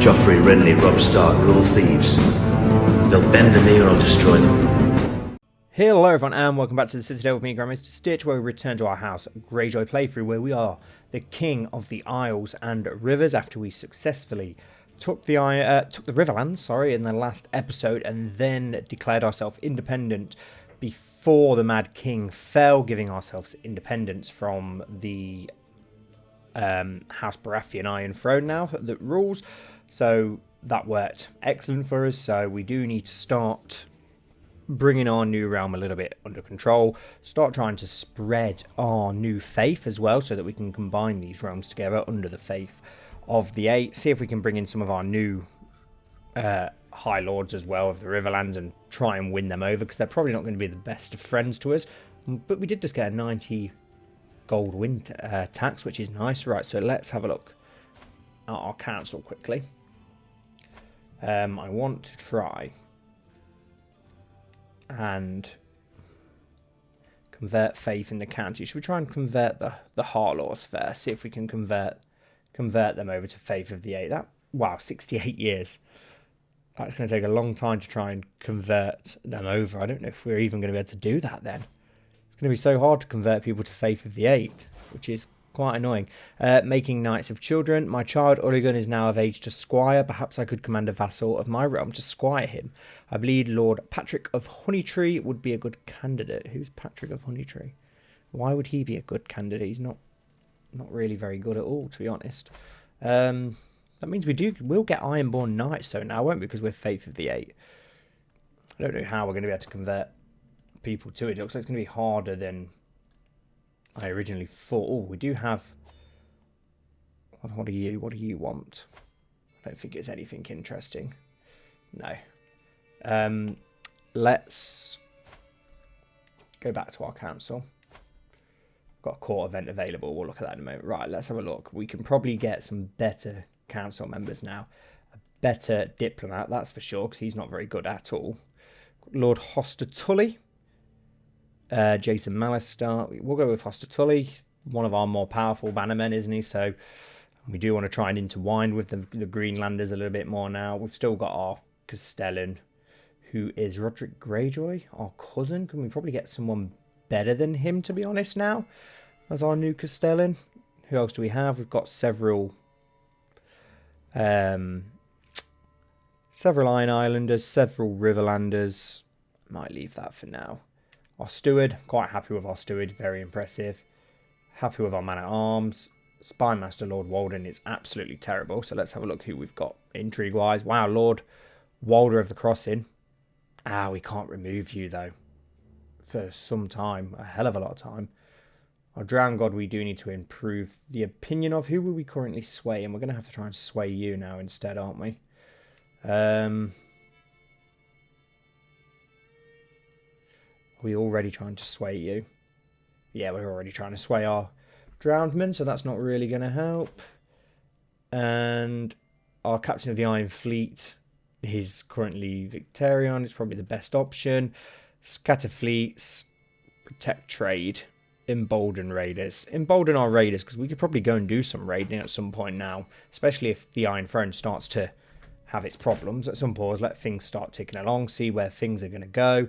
Joffrey, Renly, Robb Stark are all thieves. They'll bend the knee or I'll destroy them. Hello everyone and welcome back to the Citadel with me, Grand Maester Stitch, where we return to our house Greyjoy playthrough, where we are the King of the Isles and Rivers after we successfully took the Riverlands, in the last episode, and then declared ourselves independent before the Mad King fell, giving ourselves independence from the House Baratheon Iron Throne now that rules. So that worked excellent for us. So we do need to start bringing our new realm a little bit under control, start trying to spread our new faith as well, so that we can combine these realms together under the faith of the Eight. See if we can bring in some of our new High Lords as well of the Riverlands and try and win them over, because they're probably not going to be the best of friends to us. But we did just get a 90 gold win tax, which is nice. Right, so let's have a look at our council quickly. I want to try and convert faith in the county. Should we try and convert the Harlaws first? See if we can convert them over to faith of the Eight. Wow, 68 years. That's going to take a long time to try and convert them over. I don't know if we're even going to be able to do that then. It's going to be so hard to convert people to faith of the Eight, which is quite annoying. Making knights of children. My child Oregon is now of age to squire. Perhaps I could command a vassal of my realm to squire him. I believe Lord Patrick of Honeytree would be a good candidate. Who's Patrick of Honeytree? Why would he be a good candidate? He's not really very good at all, to be honest. That means we'll get Ironborn knights though now, won't we? Because we're faith of the Eight. I don't know how we're going to be able to convert people to it. It looks like it's going to be harder than I originally thought. Oh, we do have... What do you want? I don't think it's anything interesting. No. Let's go back to our council. Got a court event available. We'll look at that in a moment. Right, let's have a look. We can probably get some better council members now. A better diplomat, that's for sure, because he's not very good at all. Lord Hostatully. Jason Mallister. We'll go with Hostatully, one of our more powerful bannermen, isn't he? So we do want to try and intertwine with the Greenlanders a little bit more now. We've still got our Castellan, who is Roderick Greyjoy, our cousin. Can we probably get someone better than him, to be honest, now, as our new Castellan? Who else do we have? We've got several Iron Islanders, several Riverlanders. Might leave that for now. Our steward, quite happy with our steward, very impressive. Happy with our man-at-arms. Spymaster Lord Walden is absolutely terrible, so let's have a look who we've got intrigue-wise. Wow, Lord Walder of the Crossing. We can't remove you, though, for some time, a hell of a lot of time. Our Drowned God, we do need to improve the opinion of. Who will we currently sway? And we're going to have to try and sway you now instead, aren't we? Are we already trying to sway you? Yeah, we're already trying to sway our Drowned Men, so that's not really going to help. And our Captain of the Iron Fleet is currently Victorian. It's probably the best option. Scatter fleets, protect trade, embolden raiders. Embolden our raiders, because we could probably go and do some raiding at some point now, especially if the Iron Throne starts to have its problems at some point. Let things start ticking along, see where things are going to go.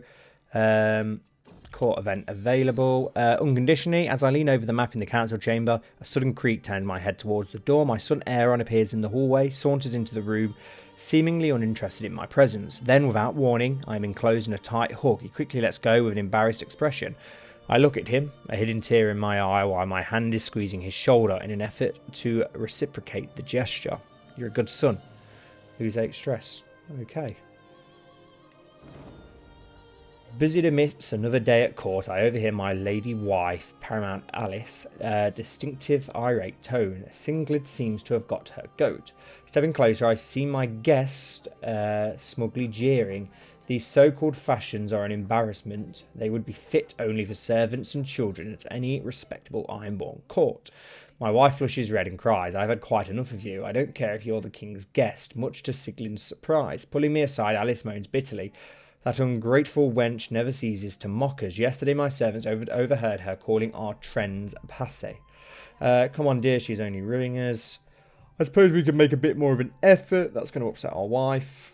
Court event available. Unconditionally, as I lean over the map in the council chamber, a sudden creak turns my head towards the door. My son Aaron appears in the hallway, saunters into the room, seemingly uninterested in my presence. Then, without warning, I am enclosed in a tight hug. He quickly lets go with an embarrassed expression. I look at him, a hidden tear in my eye, while my hand is squeezing his shoulder in an effort to reciprocate the gesture. You're a good son. Lose 8 stress. Okay. Busied amidst another day at court, I overhear my lady wife, Paramount Alice, distinctive irate tone. Singlet seems to have got her goat. Stepping closer, I see my guest smugly jeering. These so-called fashions are an embarrassment. They would be fit only for servants and children at any respectable Ironborn court. My wife flushes red and cries, I've had quite enough of you. I don't care if you're the king's guest, much to Siglin's surprise. Pulling me aside, Alice moans bitterly. That ungrateful wench never ceases to mock us. Yesterday my servants overheard her calling our trends passé. Come on, dear, she's only ruining us. I suppose we could make a bit more of an effort. That's going to upset our wife.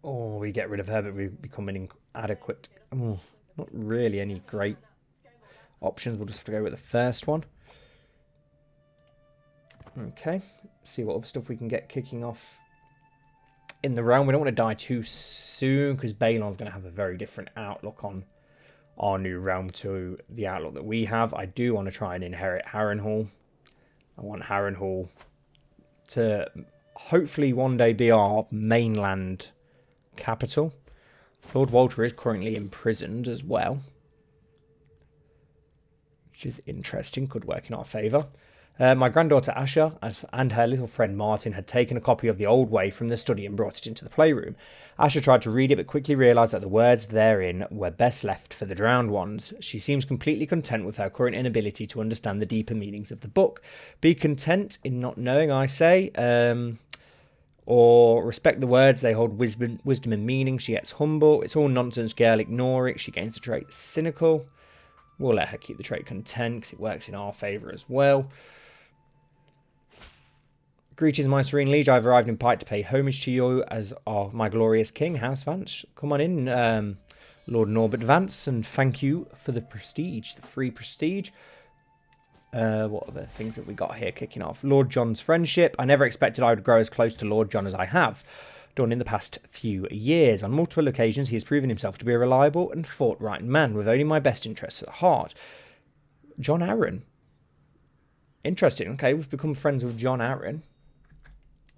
Or we get rid of her, but we become inadequate. Oh, not really any great options. We'll just have to go with the first one. Okay. See what other stuff we can get kicking off in the realm. We don't want to die too soon, because Balon's going to have a very different outlook on our new realm to the outlook that we have. I do want to try and inherit Harrenhal. I want Harrenhal to hopefully one day be our mainland capital. Lord Walter is currently imprisoned as well, which is interesting. Could work in our favour. My granddaughter Asha and her little friend Martin had taken a copy of The Old Way from the study and brought it into the playroom. Asha tried to read it, but quickly realised that the words therein were best left for the drowned ones. She seems completely content with her current inability to understand the deeper meanings of the book. Be content in not knowing, I say, or respect the words. They hold wisdom and meaning. She gets humble. It's all nonsense, girl. Ignore it. She gains the trait cynical. We'll let her keep the trait content, because it works in our favour as well. Greetings, my serene liege. I've arrived in Pike to pay homage to you as my glorious king, House Vance. Come on in, Lord Norbert Vance, and thank you for the prestige, the free prestige. What are the things that we got here kicking off? Lord John's friendship. I never expected I would grow as close to Lord John as I have done in the past few years. On multiple occasions, he has proven himself to be a reliable and forthright man with only my best interests at heart. John Arryn. Interesting. Okay, we've become friends with John Arryn.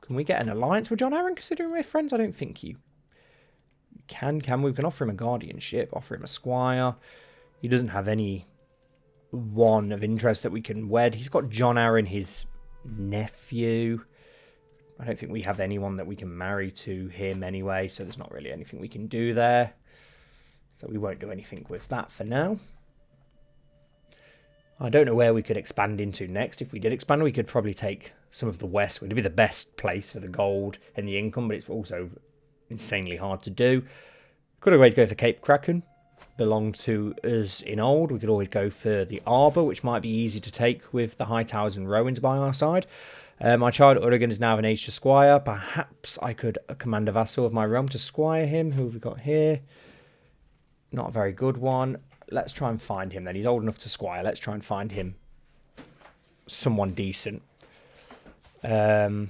Can we get an alliance with John Arryn, considering we're friends? I don't think you can. We can offer him a guardianship, offer him a squire. He doesn't have any one of interest that we can wed. He's got John Arryn, his nephew. I don't think we have anyone that we can marry to him anyway, so there's not really anything we can do there. So we won't do anything with that for now. I don't know where we could expand into next. If we did expand, we could probably take some of the west. It would be the best place for the gold and the income, but it's also insanely hard to do. Could always go for Cape Kraken. Belonged to us in old. We could always go for the Arbor, which might be easy to take with the High Towers and Rowans by our side. My child Oregon is now of an age to squire. Perhaps I could command a vassal of my realm to squire him. Who have we got here? Not a very good one. Let's try and find him then. He's old enough to squire. Let's try and find him someone decent. I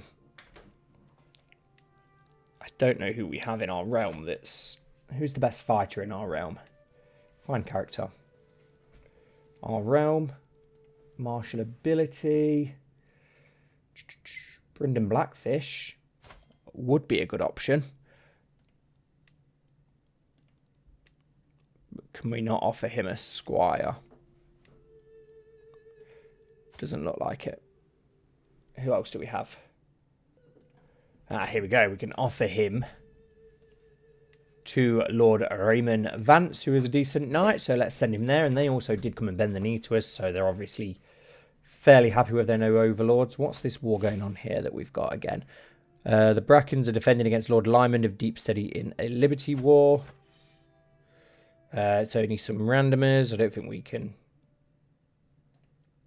don't know who we have in our realm that's... Who's the best fighter in our realm? Find character. Our realm. Martial ability. Brendan Blackfish would be a good option. Can we not offer him a squire? Doesn't look like it. Who else do we have? Here we go. We can offer him to Lord Raymond Vance, who is a decent knight. So let's send him there. And they also did come and bend the knee to us. So they're obviously fairly happy with their new overlords. What's this war going on here that we've got again? The Brackens are defending against Lord Lyman of Deep Steady in a Liberty War. It's only some randomers. I don't think we can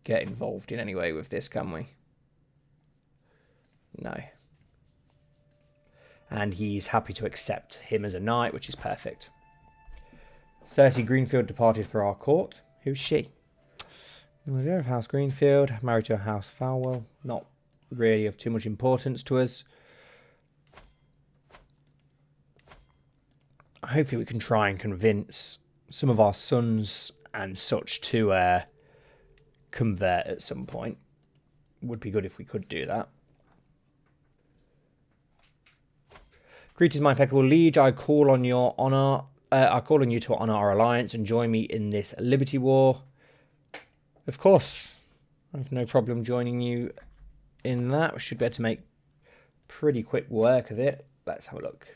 get involved in any way with this, can we? No. And he's happy to accept him as a knight, which is perfect. Cersei Greenfield departed for our court. Who's she? We're of House Greenfield, married to a House Falwell. Not really of too much importance to us. Hopefully we can try and convince some of our sons and such to convert at some point. Would be good if we could do that. Greetings, my impeccable liege. I call on your honour. I call on you to honour our alliance and join me in this Liberty War. Of course, I have no problem joining you in that. We should be able to make pretty quick work of it. Let's have a look.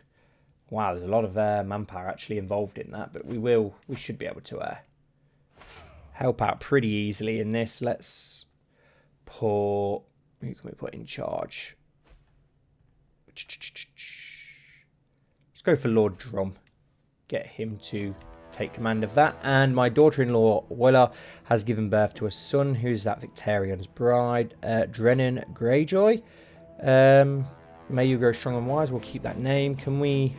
Wow, there's a lot of manpower actually involved in that, but we should be able to help out pretty easily in this. Let's put... Who can we put in charge? Let's go for Lord Drum. Get him to take command of that. And my daughter-in-law, Willa, has given birth to a son. Who's that? Victorian's bride. Drennan Greyjoy. May you grow strong and wise. We'll keep that name. Can we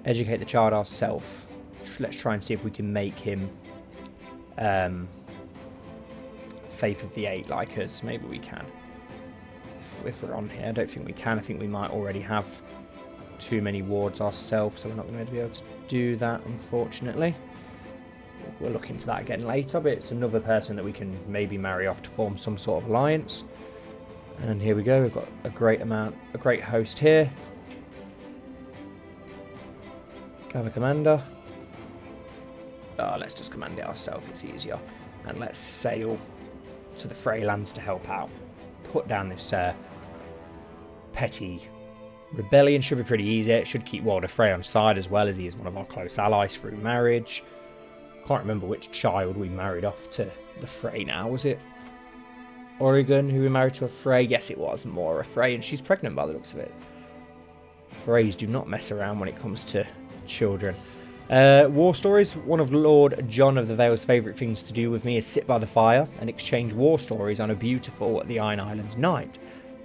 educate the child ourselves? Let's try and see if we can make him Faith of the Eight like us. Maybe we can. If we're on here. I don't think we can. I think we might already have too many wards ourselves, so we're not going to be able to do that, unfortunately. We'll look into that again later, but it's another person that we can maybe marry off to form some sort of alliance. And here we go. We've got a great host here. Gather commander. Oh, let's just command it ourselves. It's easier. And let's sail to the Freylands to help out. Put down this petty rebellion. Should be pretty easy. It should keep Walder Frey on side as well, as he is one of our close allies through marriage. Can't remember which child we married off to the Frey now. Was it Oregon who we married to a Frey? Yes, it was Mora Frey, and she's pregnant by the looks of it. Freys do not mess around when it comes to children. War stories. One of Lord John of the Vale's favourite things to do with me is sit by the fire and exchange war stories on a beautiful The Iron Islands night.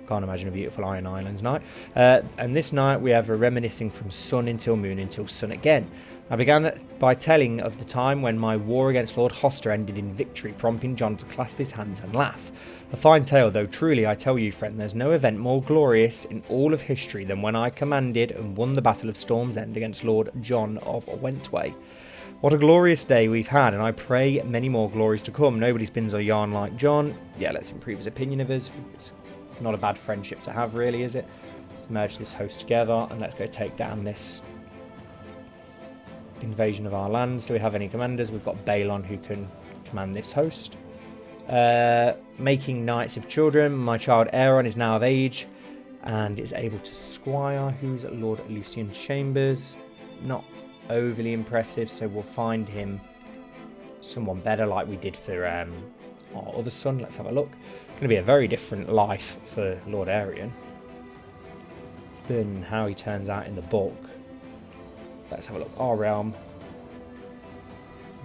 Can't imagine a beautiful Iron Islands night. And this night we have a reminiscing from sun until moon until sun again. I began by telling of the time when my war against Lord Hoster ended in victory, prompting John to clasp his hands and laugh. A fine tale, though truly I tell you, friend, there's no event more glorious in all of history than when I commanded and won the Battle of Storm's End against Lord John of Wentway. What a glorious day we've had, and I pray many more glories to come. Nobody spins a yarn like John. Yeah, let's improve his opinion of us. It's not a bad friendship to have, really, is it? Let's merge this host together, and let's go take down this invasion of our lands. Do we have any commanders? We've got Balon who can command this host. Making knights of children. My child Aaron is now of age and is able to squire. Who's Lord Lucian Chambers? Not overly impressive, so we'll find him someone better like we did for our other son. Let's have a look. Going to be a very different life for Lord Arian than how he turns out in the book. Let's have a look. Our realm.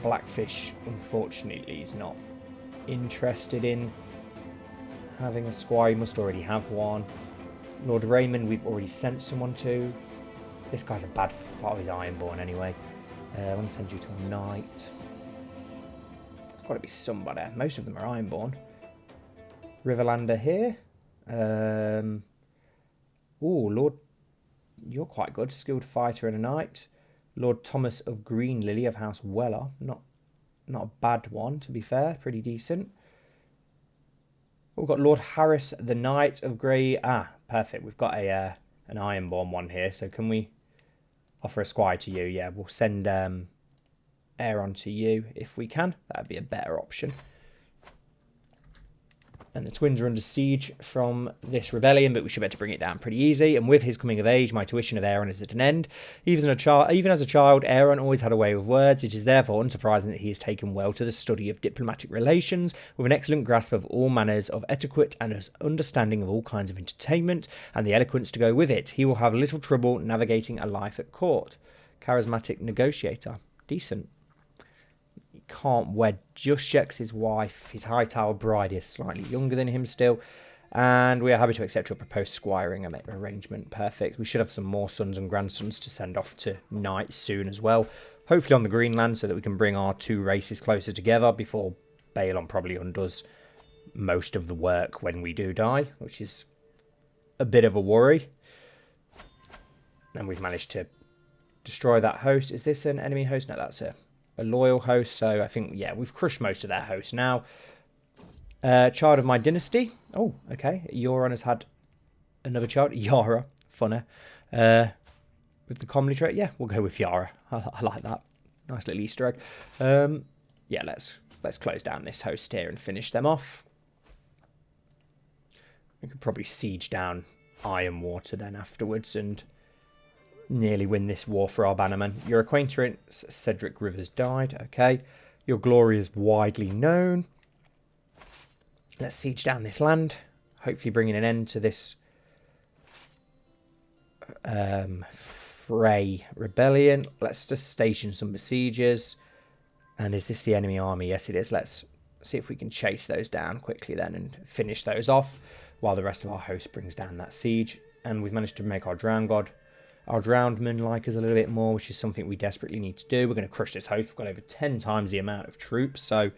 Blackfish, unfortunately, is not interested in having a squire. He must already have one. Lord Raymond, we've already sent someone to. This guy's a bad part of his Ironborn anyway. I want to send you to a knight. There's got to be somebody. Most of them are Ironborn. Riverlander here. Lord, you're quite good. Skilled fighter and a knight. Lord Thomas of Green Lily of House Weller. Not a bad one, to be fair. Pretty decent. We've got Lord Harris, the Knight of Grey. Perfect. We've got an Ironborn one here. So can we offer a squire to you? Yeah, we'll send Aaron to you if we can. That'd be a better option. And the twins are under siege from this rebellion, but we should be able to bring it down pretty easy. And with his coming of age, my tuition of Aaron is at an end. Even as a child, Aaron always had a way with words. It is therefore unsurprising that he has taken well to the study of diplomatic relations, with an excellent grasp of all manners of etiquette and an understanding of all kinds of entertainment, and the eloquence to go with it. He will have little trouble navigating a life at court. Charismatic negotiator. Decent. Can't wed just yet because his wife, his Hightower bride, is slightly younger than him still. And we are happy to accept your proposed squiring arrangement. Perfect. We should have some more sons and grandsons to send off to knights soon as well. Hopefully on the Greenland, so that we can bring our two races closer together before Balon probably undoes most of the work when we do die, which is a bit of a worry. And we've managed to destroy that host. Is this an enemy host? No, that's a loyal host. So I think, yeah, we've crushed most of their hosts now. Child of my dynasty. Oh, okay. Euron has had another child. Yara. Funner. With the comedy trait. Yeah, we'll go with Yara. I like that. Nice little Easter egg. Yeah, let's close down this host here and finish them off. We could probably siege down Ironwater then afterwards and nearly win this war for our bannerman. Your acquaintance Cedric Rivers died. Okay. Your glory is widely known. Let's siege down this land. Hopefully bringing an end to this Grey Rebellion. Let's just station some besiegers. And is this the enemy army? Yes, it is. Let's see if we can chase those down quickly then and finish those off while the rest of our host brings down that siege. And we've managed to make our Drowned God, our Drowned Men like us a little bit more, which is something we desperately need to do. We're going to crush this host. We've got over 10 times the amount of troops, so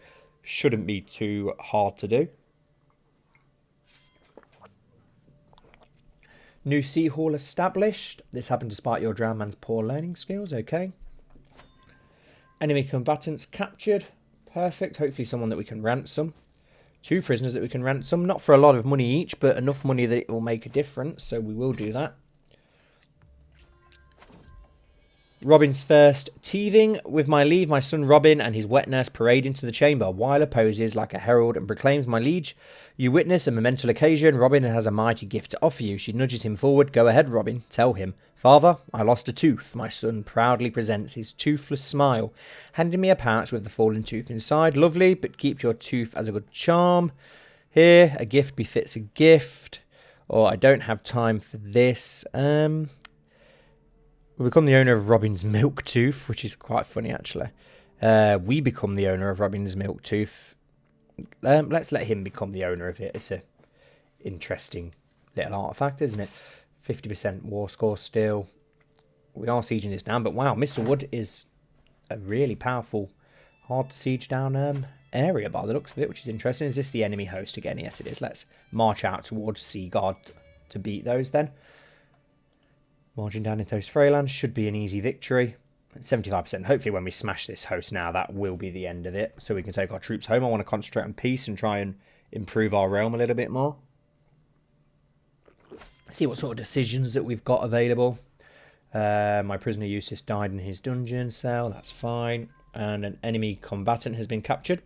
shouldn't be too hard to do. New Sea Hall established. This happened despite your Drowned Man's poor learning skills. Okay. Enemy combatants captured. Perfect. Hopefully someone that we can ransom. 2 prisoners that we can ransom. Not for a lot of money each, but enough money that it will make a difference. So we will do that. Robin's first teething. With my leave, my son Robin and his wet nurse parade into the chamber. Wyler poses like a herald and proclaims, "My liege, you witness a momentous occasion. Robin has a mighty gift to offer you." She nudges him forward. "Go ahead, Robin. Tell him." "Father, I lost a tooth." My son proudly presents his toothless smile, handing me a pouch with the fallen tooth inside. "Lovely, but keep your tooth as a good charm. Here, a gift befits a gift." Or, "I don't have time for this." We become the owner of Robin's milk tooth, which is quite funny, actually. We become the owner of Robin's milk tooth. Let's let him become the owner of it. It's a interesting little artifact, isn't it? 50% war score still. We are sieging this down, but wow, Mr. Wood is a really powerful, hard to siege down area by the looks of it, which is interesting. Is this the enemy host again? Yes, it is. Let's march out towards Seaguard to beat those then. Marching down into those Freylands should be an easy victory. 75%. Hopefully when we smash this host now, that will be the end of it. So we can take our troops home. I want to concentrate on peace and try and improve our realm a little bit more. See what sort of decisions that we've got available. My prisoner Eustace died in his dungeon cell. That's fine. And an enemy combatant has been captured,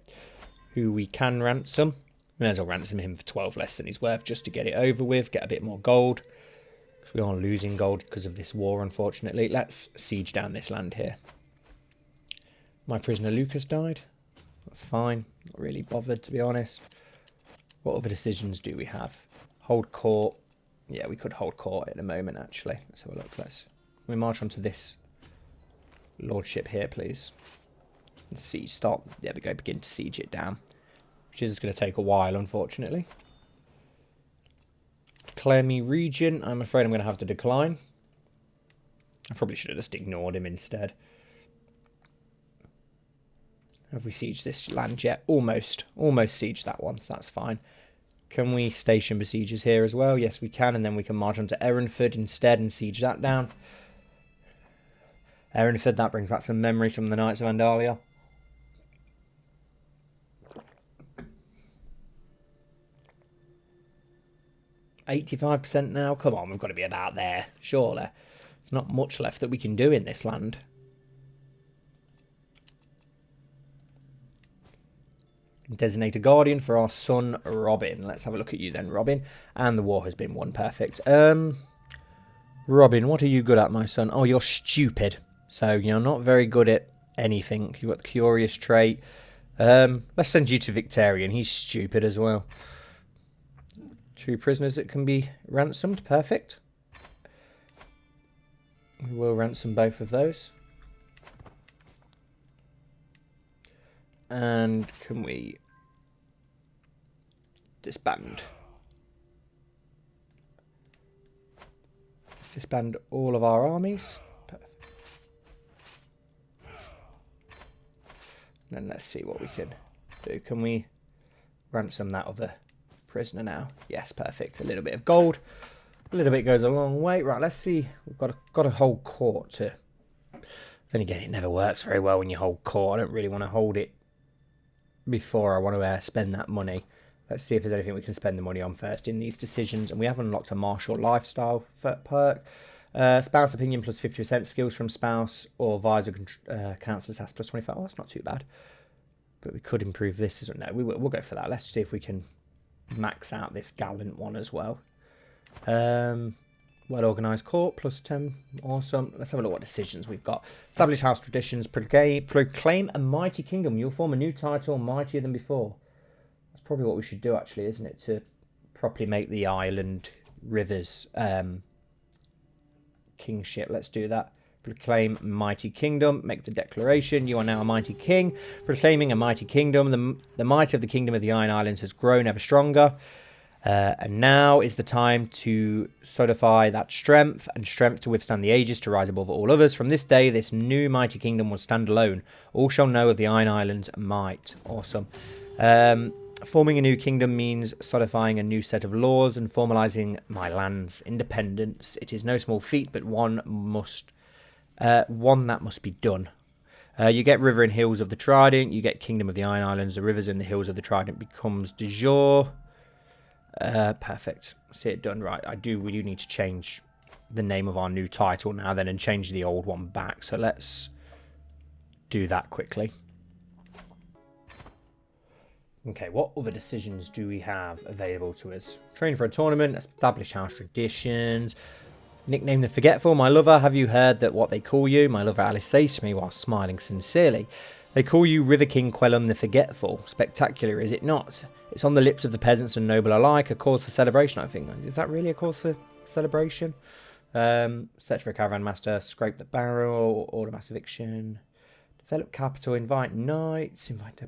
who we can ransom. We may as well ransom him for 12 less than he's worth just to get it over with. Get a bit more gold. We are losing gold because of this war, unfortunately. Let's siege down this land here. My prisoner Lucas died. That's fine. Not really bothered, to be honest. What other decisions do we have? Hold court. Yeah, we could hold court at the moment, actually. Let's have a look. We march onto this lordship here, please. And siege start. There we go. Begin to siege it down. Which is going to take a while, unfortunately. Declare me regent. I'm afraid I'm going to have to decline. I probably should have just ignored him instead. Have we sieged this land yet? Almost sieged that one, so that's fine. Can we station besiegers here as well? Yes, we can, and then we can march on to Ehrenford instead and siege that down. Ehrenford, that brings back some memories from the Knights of Andalia. %85% now. Come on, we've got to be about there, surely. There's not much left that we can do in this land. Designate a guardian for our son, Robin. Let's have a look at you then, Robin. And the war has been won. Perfect. Robin, what are you good at, my son? Oh, you're stupid. So you're not very good at anything. You've got the curious trait. Let's send you to Victorian. He's stupid as well. 2 prisoners that can be ransomed. Perfect. We will ransom both of those. And can we disband? Disband all of our armies. Perfect. Then let's see what we can do. Can we ransom that other prisoner now? Yes, perfect. A little bit of gold. A little bit goes a long way. Right, let's see. We've got a hold court to... Then again, it never works very well when you hold court. I don't really want to hold it before I want to spend that money. Let's see if there's anything we can spend the money on first in these decisions. And we have unlocked a martial lifestyle perk. Spouse opinion plus 50%. Skills from spouse or advisor counsellors has plus 25. Oh, that's not too bad. But we could improve this. No, we'll go for that. Let's see if we can max out this gallant one as well. Well organised court plus 10. Awesome. Let's have a look what decisions we've got. Establish house traditions. Proclaim a mighty kingdom. You'll form a new title mightier than before. That's probably what we should do, actually, isn't it? To properly make the island rivers kingship. Let's do that. Proclaim mighty kingdom. Make the declaration. You are now a mighty king. Proclaiming a mighty kingdom. The might of the kingdom of the Iron Islands has grown ever stronger. And now is the time to solidify that strength and strength to withstand the ages, to rise above all others. From this day, this new mighty kingdom will stand alone. All shall know of the Iron Islands' might. Awesome. Forming a new kingdom means solidifying a new set of laws and formalizing my land's independence. It is no small feat, but one that must be done. You get River and Hills of the Trident. You get Kingdom of the Iron Islands. The rivers and the hills of the Trident becomes de jure. Perfect. See it done. Right, we do need to change the name of our new title now then and change the old one back. So let's do that quickly. Okay, what other decisions do we have available to us? Train for a tournament, establish house traditions, nickname the Forgetful. My lover, have you heard that what they call you? My lover Alice says to me while smiling sincerely. They call you River King Quellum the Forgetful. Spectacular, is it not? It's on the lips of the peasants and noble alike, a cause for celebration, I think. Is that really a cause for celebration? Search for a Grand Maester, scrape the barrel, order mass eviction, develop capital, invite knights, invite...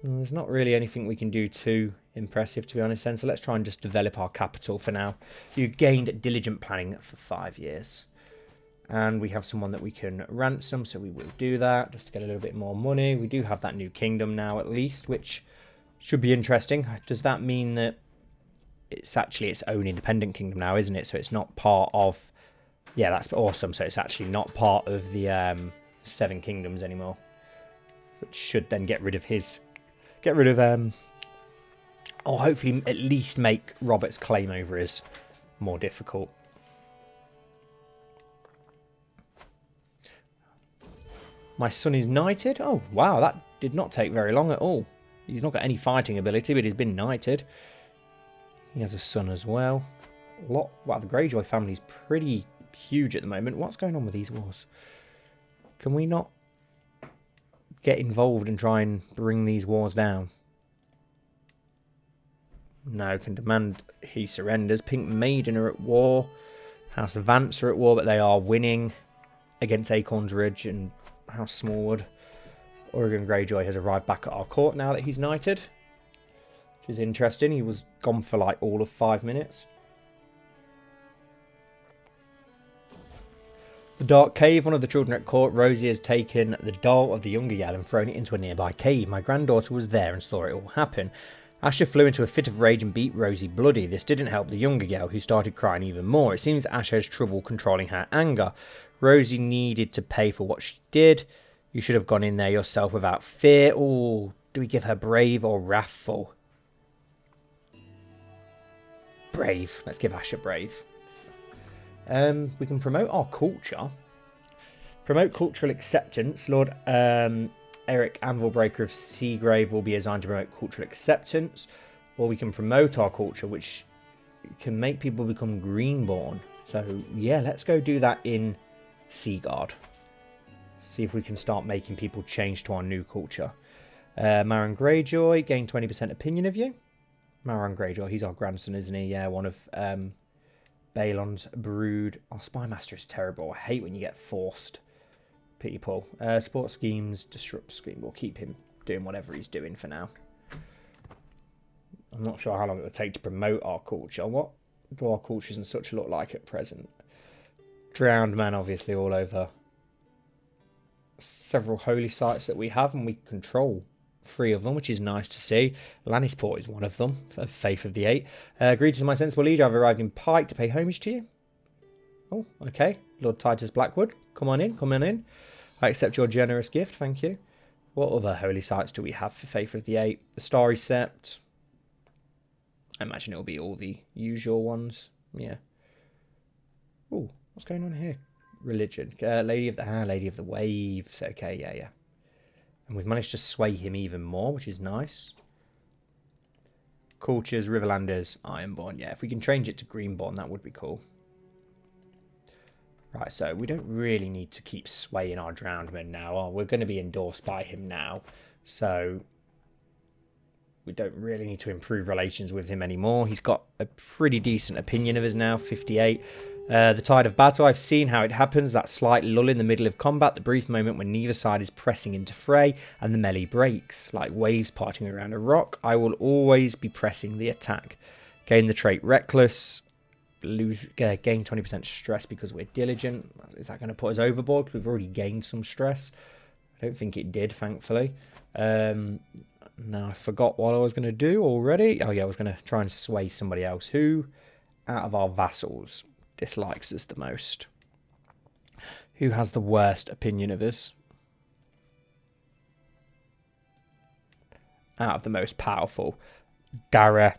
There's not really anything we can do too impressive, to be honest, then. So let's try and just develop our capital for now. You gained diligent planning for 5 years. And we have someone that we can ransom, so we will do that just to get a little bit more money. We do have that new kingdom now, at least, which should be interesting. Does that mean that it's actually its own independent kingdom now, isn't it? So it's not part of... Yeah, that's awesome. So it's actually not part of the 7 kingdoms anymore. Which should then get rid of his... or hopefully at least make Robert's claim over us more difficult. My son is knighted. Oh, wow, that did not take very long at all. He's not got any fighting ability, but he's been knighted. He has a son as well. Wow, the Greyjoy family's pretty huge at the moment. What's going on with these wars? Can we not get involved and try and bring these wars down? No, can demand he surrenders. Pink Maiden are at war. House of Vance are at war, but they are winning against Acorn's Ridge and House Smallwood. Oregon Greyjoy has arrived back at our court now that he's knighted, which is interesting. He was gone for like all of 5 minutes. The Dark Cave. One of the children at court, Rosie, has taken the doll of the younger Yell and thrown it into a nearby cave. My granddaughter was there and saw it all happen. Asher flew into a fit of rage and beat Rosie bloody. This didn't help the younger girl, who started crying even more. It seems Asher has trouble controlling her anger. Rosie needed to pay for what she did. You should have gone in there yourself without fear. Oh, do we give her brave or wrathful? Brave. Let's give Asher brave. We can promote our culture. Promote cultural acceptance. Lord Eric Anvilbreaker of Seagrave will be assigned to promote cultural acceptance. Or we can promote our culture, which can make people become greenborn. So, yeah, let's go do that in Seaguard. See if we can start making people change to our new culture. Maron Greyjoy, gain 20% opinion of you. Maron Greyjoy, he's our grandson, isn't he? Yeah, one of Balon's brood. Our spy master is terrible. I hate when you get forced people. Support schemes, disrupt scheme. We'll keep him doing whatever he's doing for now. I'm not sure how long it will take to promote our culture. What do our cultures and such look like at present? Drowned Man, obviously, all over several holy sites that we have, and we control 3 of them, which is nice to see. Lannisport is one of them, for Faith of the Eight. Greetings, my sensible liege. I've arrived in Pike to pay homage to you. Oh, okay. Lord Titus Blackwood, come on in, come on in. I accept your generous gift, thank you. What other holy sites do we have for Faith of the Eight? The Starry Sept. I imagine it'll be all the usual ones. Yeah. Oh, what's going on here? Religion. Lady of the Waves. Okay, yeah. And we've managed to sway him even more, which is nice. Cultures, Riverlanders, Ironborn. Yeah, if we can change it to Greenborn, that would be cool. Right, so we don't really need to keep swaying our drowned men now. Oh, we're going to be endorsed by him now. So we don't really need to improve relations with him anymore. He's got a pretty decent opinion of us now, 58. The tide of battle, I've seen how it happens, that slight lull in the middle of combat, the brief moment when neither side is pressing into fray, and the melee breaks, like waves parting around a rock. I will always be pressing the attack. Gain the trait Reckless, gain 20% stress because we're diligent. Is that going to put us overboard? We've already gained some stress. I don't think it did, thankfully. Now, I forgot what I was going to do already. Oh, yeah, I was going to try and sway somebody else. Who, out of our vassals, dislikes us the most? Who has the worst opinion of us? Out of the most powerful. Dara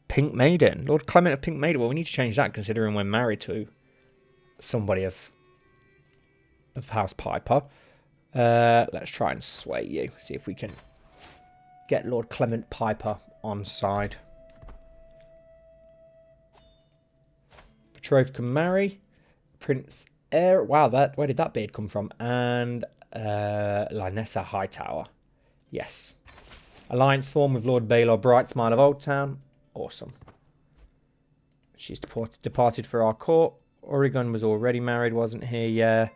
Pink Maiden. Lord Clement of Pink Maiden. Well, we need to change that considering we're married to somebody of House Piper. Let's try and sway you. See if we can get Lord Clement Piper on side. Betrothed can marry. Prince Air. Wow, where did that beard come from? And Lynessa Hightower. Yes. Alliance formed with Lord Baylor Brightsmile of Old Town. Awesome. She's departed for our court. Oregon was already married, wasn't he? Yeah.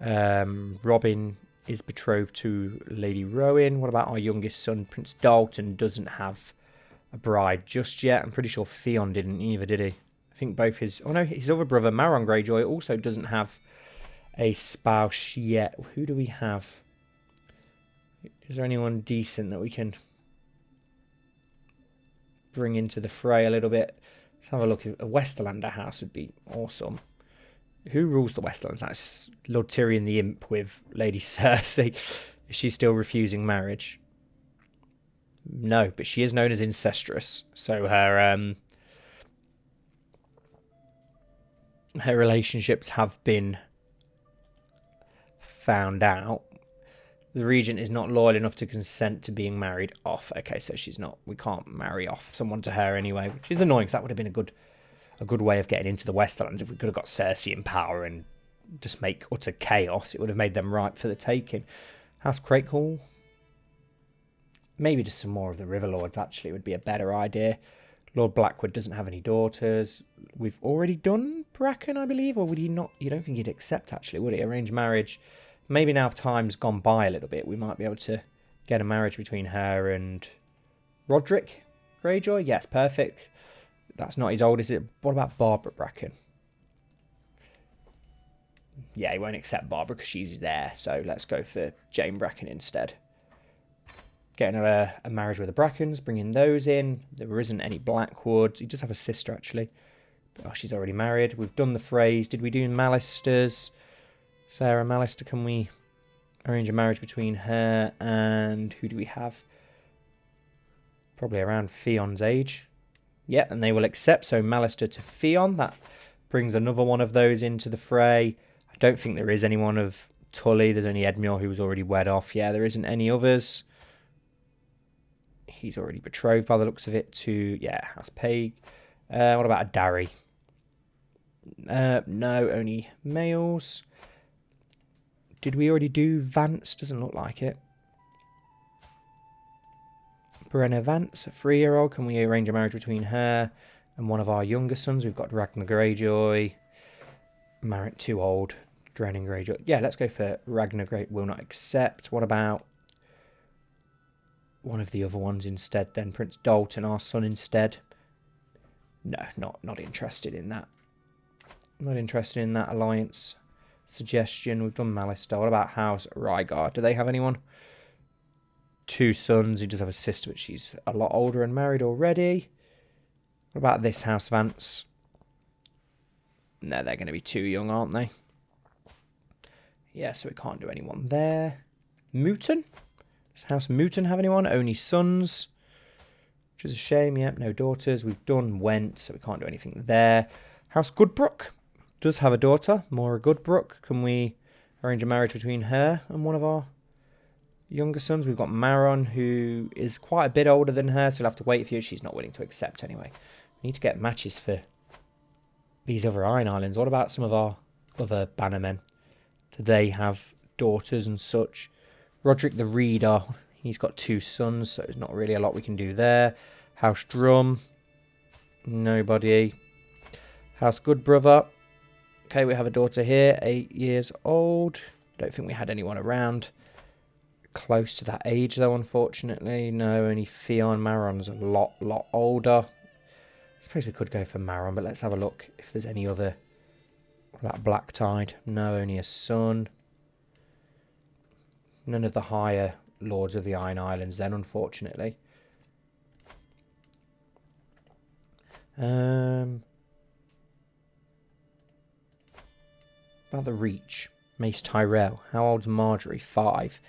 Robin is betrothed to Lady Rowan. What about our youngest son? Prince Dalton doesn't have a bride just yet. I'm pretty sure Theon didn't either, did he? I think both his... Oh, no, his other brother, Maron Greyjoy, also doesn't have a spouse yet. Who do we have? Is there anyone decent that we can bring into the fray a little bit? Let's have a look. A Westerlander house would be awesome. Who rules the Westlands? That's Lord Tyrion the Imp with Lady Cersei. Is she still refusing marriage? No, but she is known as incestuous. So her relationships have been found out. The regent is not loyal enough to consent to being married off. Okay, so she's not. We can't marry off someone to her anyway, which is annoying because that would have been a good way of getting into the Westerlands. If we could have got Cersei in power and just make utter chaos, it would have made them ripe for the taking. House Crakehall. Maybe just some more of the River Lords, actually, would be a better idea. Lord Blackwood doesn't have any daughters. We've already done Bracken, I believe, or would he not? You don't think he'd accept, actually, would he? Arrange marriage. Maybe now time's gone by a little bit, we might be able to get a marriage between her and Roderick Greyjoy. Yes, perfect. That's not his old, is it? What about Barbara Bracken? Yeah, he won't accept Barbara because she's there. So let's go for Jane Bracken instead. Getting a marriage with the Brackens, bringing those in. There isn't any Blackwoods. He does have a sister, actually. Oh, she's already married. We've done the phrase. Did we do Mallisters? Sarah Mallister, can we arrange a marriage between her and who do we have? Probably around Theon's age. Yeah, and they will accept. So Mallister to Theon. That brings another one of those into the fray. I don't think there is anyone of Tully. There's only Edmure who was already wed off. Yeah, there isn't any others. He's already betrothed by the looks of it to, yeah, House Paig. What about a Darry? No, only males. Did we already do Vance? Doesn't look like it. Brenna Vance, a 3-year-old. Can we arrange a marriage between her and one of our younger sons? We've got Ragnar Greyjoy. Married, too old. Drennan Greyjoy. Yeah, let's go for Ragnar Greyjoy. Will not accept. What about one of the other ones instead then? Prince Dalton, our son instead. No, not interested in that. Not interested in that alliance suggestion. We've done Mallister. What about House Rhaegar? Do they have anyone? 2 sons. He does have a sister, but she's a lot older and married already. What about this House Vance? No, they're going to be too young, aren't they? Yeah, so we can't do anyone there. Mooton? Does House Mooton have anyone? Only sons. Which is a shame. Yep, no daughters. We've done Went, so we can't do anything there. House Goodbrook does have a daughter, Maura Goodbrook. Can we arrange a marriage between her and one of our younger sons? We've got Maron, who is quite a bit older than her, so we'll have to wait for you. She's not willing to accept anyway. We need to get matches for these other Iron Islands. What about some of our other bannermen? Do they have daughters and such? Roderick the Reader, he's got 2 sons, so there's not really a lot we can do there. House Drum, nobody. House Goodbrother, Okay, we have a daughter here, 8 years old. Don't think we had anyone around close to that age, though, unfortunately. No, only Theon. Maron's a lot older. I suppose we could go for Maron, but let's have a look if there's any other. What about Black Tide? No, only a son. None of the higher Lords of the Iron Islands then, unfortunately. About the Reach. Mace Tyrell. How old's Marjorie? 5.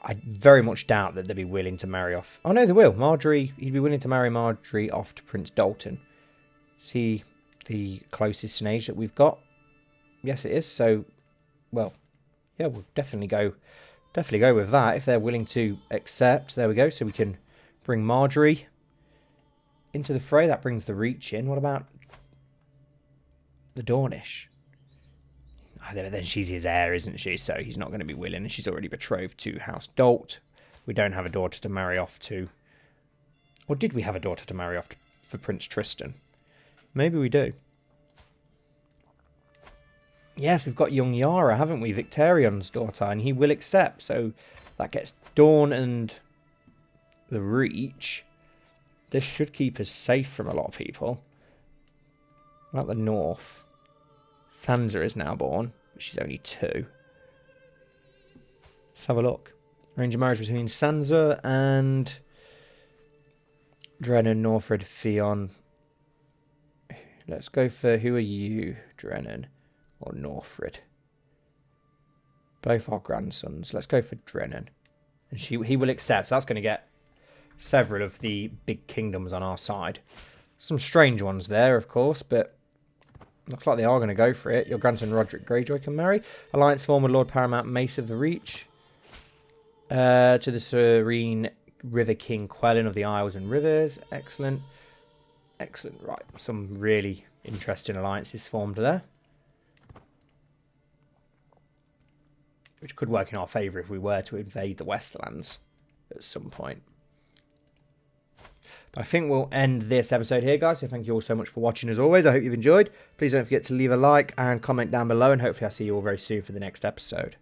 I very much doubt that they'd be willing to marry off. Oh no, they will. Marjorie, he'd be willing to marry Marjorie off to Prince Dalton. See the closest in age that we've got. Yes, it is. So, well, yeah, we'll definitely go with that if they're willing to accept. There we go. So we can bring Marjorie into the fray. That brings the Reach in. What about the Dornish? Oh, then she's his heir, isn't she? So he's not going to be willing. And she's already betrothed to House Dolt. We don't have a daughter to marry off to. Or did we have a daughter to marry off to, for Prince Tristan? Maybe we do. Yes, we've got young Yara, haven't we? Victarion's daughter, and he will accept. So that gets Dawn and the Reach. This should keep us safe from a lot of people. What about the North? Sansa is now born, but she's only 2. Let's have a look. Arrange a marriage between Sansa and Drennan, Norfred, Theon. Let's go for, who are you, Drennan or Norfred? Both our grandsons. Let's go for Drennan. And he will accept. So that's going to get several of the big kingdoms on our side. Some strange ones there, of course, but looks like they are going to go for it. Your grandson Roderick Greyjoy can marry. Alliance formed with Lord Paramount Mace of the Reach. To the Serene River King Quellin of the Isles and Rivers. Excellent. Excellent. Right. Some really interesting alliances formed there. Which could work in our favour if we were to invade the Westerlands at some point. But I think we'll end this episode here, guys. So thank you all so much for watching as always. I hope you've enjoyed. Please don't forget to leave a like and comment down below. And hopefully I'll see you all very soon for the next episode.